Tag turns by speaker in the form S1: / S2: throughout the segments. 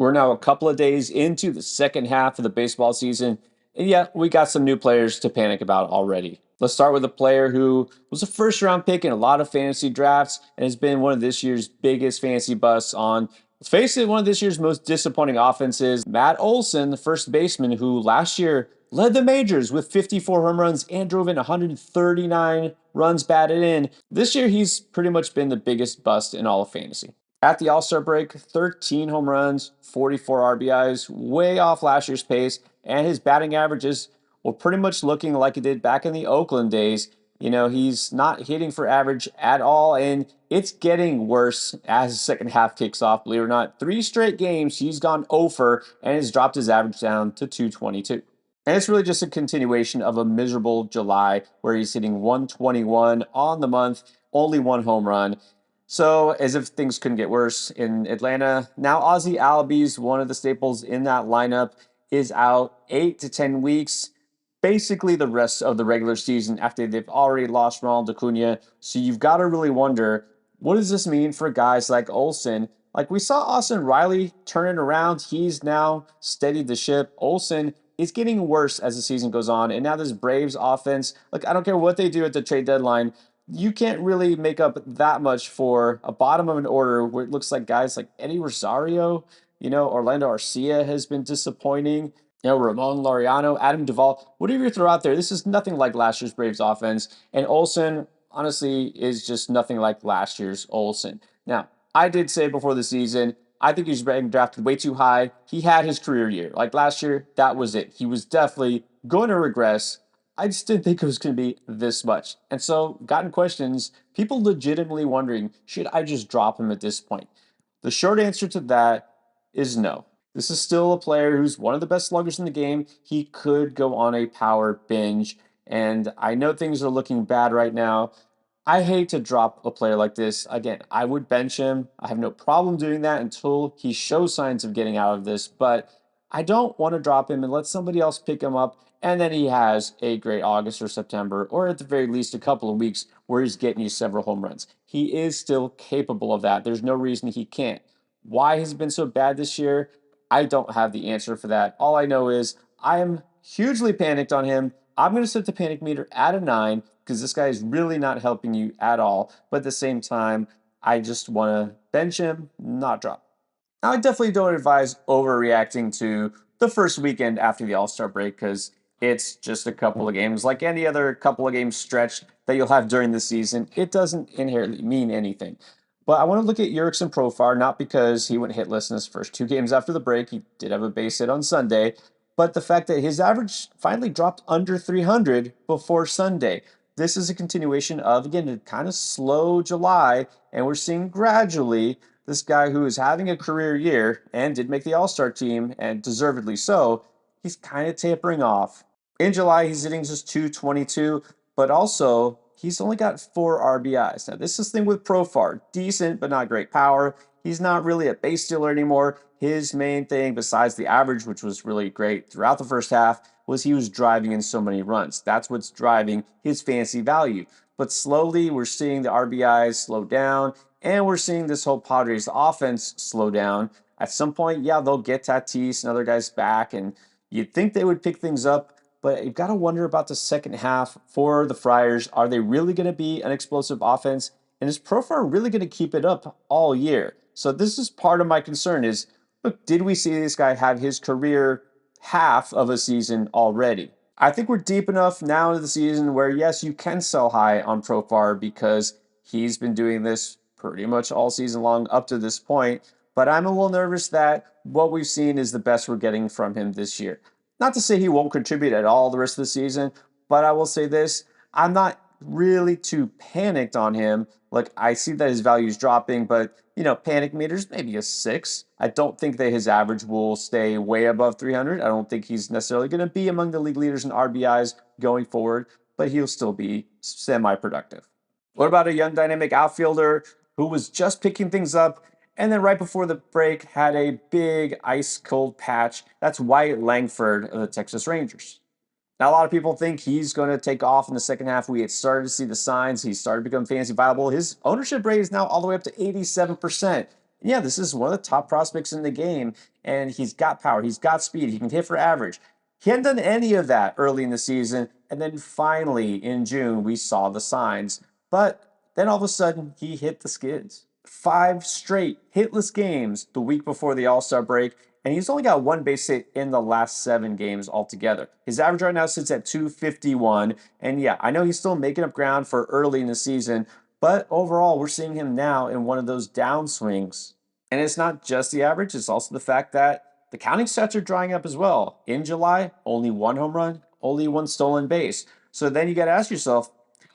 S1: We're now a couple of days into the second half of the baseball season, and yeah, we got some new players to panic about already. Let's start with a player who was a first round pick in a lot of fantasy drafts and has been one of this year's biggest fantasy busts on, let's face it, one of this year's most disappointing offenses. Matt Olson, the first baseman who last year led the majors with 54 home runs and drove in 139 runs batted in. This year, he's pretty much been the biggest bust in all of fantasy. At the All-Star break, 13 home runs, 44 RBIs, way off last year's pace, and his batting averages were pretty much looking like it did back in the Oakland days. You know, he's not hitting for average at all, and it's getting worse as the second half kicks off. Believe it or not, 3 straight games, he's gone over and has dropped his average down to 222. And it's really just a continuation of a miserable July where he's hitting 121 on the month, only 1 home run. So, as if things couldn't get worse in Atlanta, now Ozzie Albies, one of the staples in that lineup, is out 8 to 10 weeks, basically the rest of the regular season after they've already lost Ronald Acuna. So, you've got to really wonder, what does this mean for guys like Olson? Like we saw Austin Riley turn it around. He's now steadied the ship. Olson is getting worse as the season goes on. And now this Braves offense, like I don't care what they do at the trade deadline, you can't really make up that much for a bottom of an order where it looks like guys like Eddie Rosario, Orlando Arcia has been disappointing. Ramon Laureano, Adam Duvall, whatever you throw out there, this is nothing like last year's Braves offense. And Olson, honestly, is just nothing like last year's Olson. Now, I did say before the season, I think he's being drafted way too high. He had his career year. Like last year, that was it. He was definitely going to regress. I just didn't think it was going to be this much. And so, gotten questions, people legitimately wondering, should I just drop him at this point? The short answer to that is no. This is still a player who's one of the best sluggers in the game. He could go on a power binge. And I know things are looking bad right now. I hate to drop a player like this. Again, I would bench him. I have no problem doing that until he shows signs of getting out of this. But I don't want to drop him and let somebody else pick him up. And then he has a great August or September, or at the very least a couple of weeks where he's getting you several home runs. He is still capable of that. There's no reason he can't. Why has he been so bad this year? I don't have the answer for that. All I know is I am hugely panicked on him. I'm going to set the panic meter at a 9 because this guy is really not helping you at all. But at the same time, I just want to bench him, not drop. Now, I definitely don't advise overreacting to the first weekend after the All-Star break because it's just a couple of games. Like any other couple of games stretch that you'll have during the season, it doesn't inherently mean anything. But I want to look at Jurickson Profar, not because he went hitless in his first 2 games after the break. He did have a base hit on Sunday, but the fact that his average finally dropped under 300 before Sunday. This is a continuation of, again, a kind of slow July, and we're seeing gradually this guy who is having a career year and did make the All-Star team, and deservedly so, he's kind of tapering off. In July, he's hitting just 222, but also he's only got 4 RBIs. Now, this is the thing with Profar. Decent, but not great power. He's not really a base stealer anymore. His main thing, besides the average, which was really great throughout the first half, was he was driving in so many runs. That's what's driving his fantasy value. But slowly, we're seeing the RBIs slow down, and we're seeing this whole Padres offense slow down. At some point, yeah, they'll get Tatis and other guys back, and you'd think they would pick things up, but you've got to wonder about the second half for the Friars. Are they really going to be an explosive offense? And is Profar really going to keep it up all year? So this is part of my concern is, look, did we see this guy have his career half of a season already? I think we're deep enough now into the season where, yes, you can sell high on Profar because he's been doing this pretty much all season long up to this point. But I'm a little nervous that what we've seen is the best we're getting from him this year. Not to say he won't contribute at all the rest of the season, but I will say this, I'm not really too panicked on him. Like, I see that his value is dropping, but, panic meters, maybe a 6. I don't think that his average will stay way above 300. I don't think he's necessarily going to be among the league leaders in RBIs going forward, but he'll still be semi-productive. What about a young dynamic outfielder who was just picking things up and then right before the break had a big ice cold patch? That's Wyatt Langford of the Texas Rangers. Now, a lot of people think he's going to take off in the second half. We had started to see the signs. He started to become fantasy viable. His ownership rate is now all the way up to 87%. Yeah, this is one of the top prospects in the game, and he's got power, he's got speed, he can hit for average. He hadn't done any of that early in the season, and then finally in June, we saw the signs. But then all of a sudden, he hit the skids. 5 straight hitless games the week before the All Star break, and he's only got one base hit in the last 7 games altogether. His average right now sits at 251, and yeah, I know he's still making up ground for early in the season, but overall, we're seeing him now in one of those downswings. And it's not just the average, it's also the fact that the counting stats are drying up as well. In July, only 1 home run, only 1 stolen base. So then you got to ask yourself,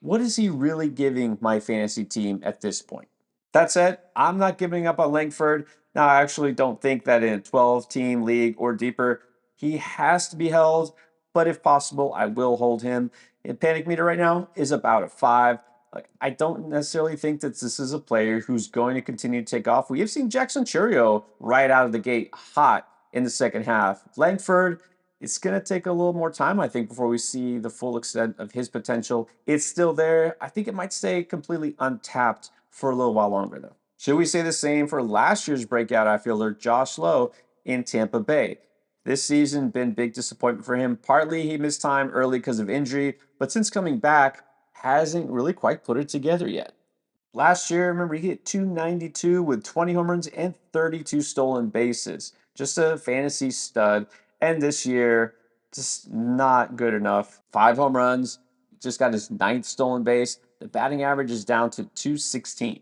S1: what is he really giving my fantasy team at this point? That said, I'm not giving up on Langford. Now, I actually don't think that in a 12-team league or deeper, he has to be held, but if possible, I will hold him. His panic meter right now is about a 5. Like, I don't necessarily think that this is a player who's going to continue to take off. We have seen Jackson Churio right out of the gate hot in the second half. Langford, it's going to take a little more time, I think, before we see the full extent of his potential. It's still there. I think it might stay completely untapped for a little while longer, though. Should we say the same for last year's breakout outfielder, Josh Lowe, in Tampa Bay? This season been big disappointment for him. Partly he missed time early because of injury, but since coming back, hasn't really quite put it together yet. Last year, remember, he hit 292 with 20 home runs and 32 stolen bases. Just a fantasy stud. And this year, just not good enough. 5 home runs, just got his 9th stolen base. The batting average is down to 216.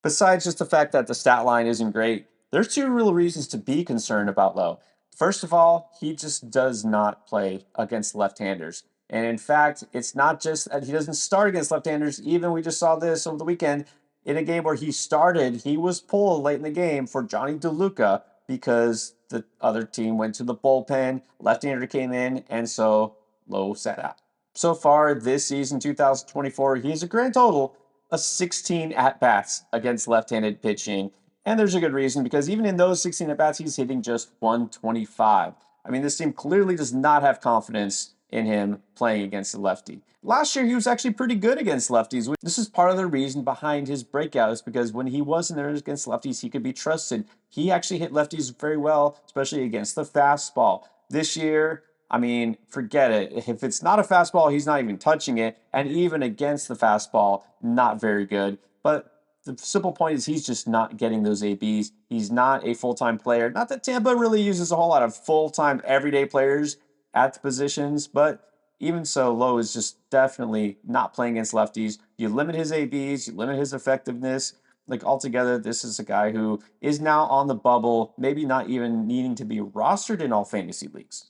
S1: Besides just the fact that the stat line isn't great, there's 2 real reasons to be concerned about Lowe. First of all, he just does not play against left-handers. And in fact, it's not just that he doesn't start against left-handers. Even we just saw this over the weekend in a game where he started, he was pulled late in the game for Johnny DeLuca because the other team went to the bullpen, left-hander came in, and so Lowe sat out. So far this season, 2024, he has a grand total of 16 at-bats against left-handed pitching. And there's a good reason because even in those 16 at-bats, he's hitting just 125. I mean, this team clearly does not have confidence in him playing against a lefty. Last year, he was actually pretty good against lefties. This is part of the reason behind his breakout is because when he wasn't there against lefties, he could be trusted. He actually hit lefties very well, especially against the fastball. This year, I mean, forget it. If it's not a fastball, he's not even touching it. And even against the fastball, not very good. But the simple point is he's just not getting those ABs. He's not a full-time player. Not that Tampa really uses a whole lot of full-time everyday players at the positions, but even so, Lowe is just definitely not playing against lefties. You limit his ABs, you limit his effectiveness. Like altogether, this is a guy who is now on the bubble, maybe not even needing to be rostered in all fantasy leagues.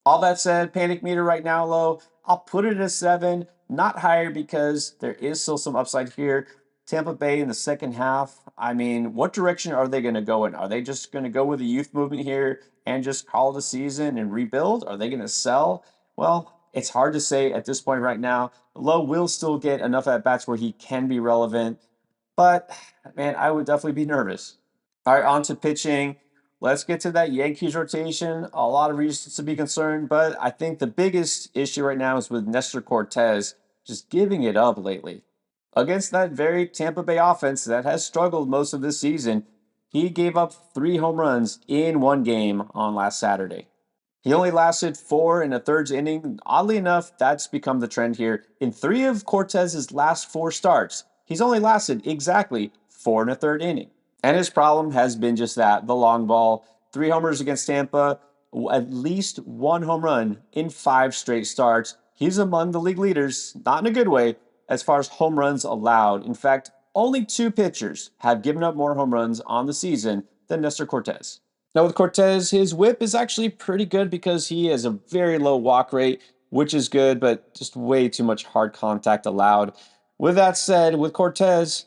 S1: All that said, panic meter right now low. I'll put it at a 7, not higher because there is still some upside here. Tampa Bay in the second half. I mean, what direction are they going to go in? Are they just going to go with the youth movement here and just call it a season and rebuild? Are they going to sell? Well, it's hard to say at this point right now. Lowe will still get enough at bats where he can be relevant, but man, I would definitely be nervous. All right, on to pitching. Let's get to that Yankees rotation. A lot of reasons to be concerned, but I think the biggest issue right now is with Nestor Cortez just giving it up lately. Against that very Tampa Bay offense that has struggled most of this season, he gave up 3 home runs in 1 game on last Saturday. He only lasted 4 1/3 inning. Oddly enough, that's become the trend here. In 3 of Cortez's last 4 starts, he's only lasted exactly 4 1/3 inning. And his problem has been just that, the long ball. 3 homers against Tampa, at least 1 home run in 5 straight starts. He's among the league leaders, not in a good way, as far as home runs allowed. In fact, only 2 pitchers have given up more home runs on the season than Nestor Cortez. Now, with Cortez, his whip is actually pretty good because he has a very low walk rate, which is good, but just way too much hard contact allowed. With that said, with Cortez,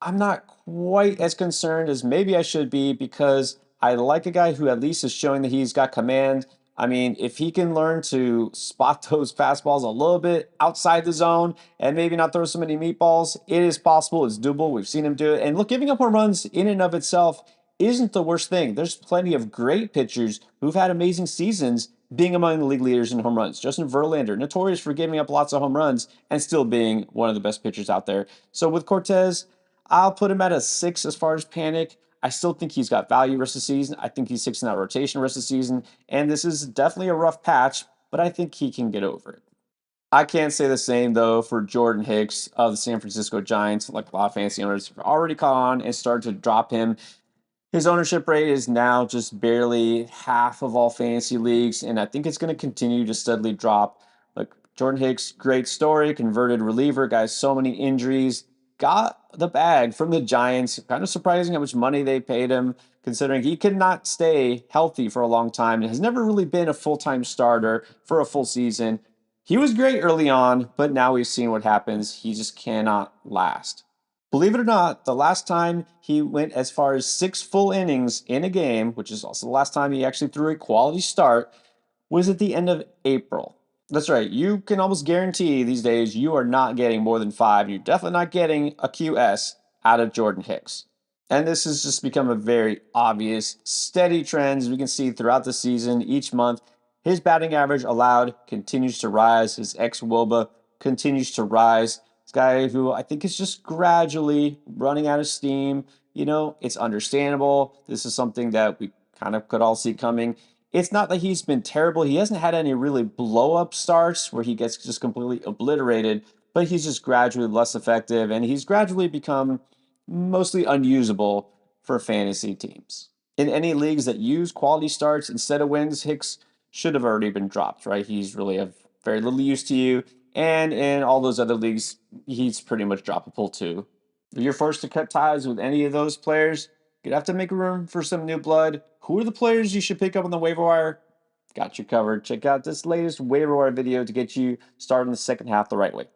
S1: I'm not quite as concerned as maybe I should be because I like a guy who at least is showing that he's got command. I mean, if he can learn to spot those fastballs a little bit outside the zone and maybe not throw so many meatballs, it is possible. It's doable. We've seen him do it. And look, giving up home runs in and of itself isn't the worst thing. There's plenty of great pitchers who've had amazing seasons being among the league leaders in home runs. Justin Verlander, notorious for giving up lots of home runs and still being one of the best pitchers out there. So with Cortez, I'll put him at a 6 as far as panic. I still think he's got value rest of the season. I think he's 6 in that rotation rest of the season. And this is definitely a rough patch, but I think he can get over it. I can't say the same though for Jordan Hicks of the San Francisco Giants. Like a lot of fantasy owners have already caught on and started to drop him. His ownership rate is now just barely half of all fantasy leagues, and I think it's going to continue to steadily drop. Like Jordan Hicks, great story, converted reliever, guys, so many injuries, got the bag from the Giants. Kind of surprising how much money they paid him, considering he could not stay healthy for a long time and has never really been a full-time starter for a full season. He was great early on, but now we've seen what happens. He just cannot last. Believe it or not, the last time he went as far as 6 full innings in a game, which is also the last time he actually threw a quality start, was at the end of April. That's right, you can almost guarantee these days you are not getting more than 5. You're definitely not getting a QS out of Jordan Hicks. And this has just become a very obvious, steady trend as we can see throughout the season. Each month, his batting average allowed continues to rise. His ex-WOBA continues to rise. This guy who I think is just gradually running out of steam. You know, it's understandable. This is something that we kind of could all see coming. It's not that he's been terrible. He hasn't had any really blow-up starts where he gets just completely obliterated, but he's just gradually less effective, and he's gradually become mostly unusable for fantasy teams. In any leagues that use quality starts instead of wins, Hicks should have already been dropped, right? He's really of very little use to you. And in all those other leagues, he's pretty much droppable too. If you're forced to cut ties with any of those players, you'd have to make room for some new blood. Who are the players you should pick up on the waiver wire? Got you covered. Check out this latest waiver wire video to get you started in the second half the right way.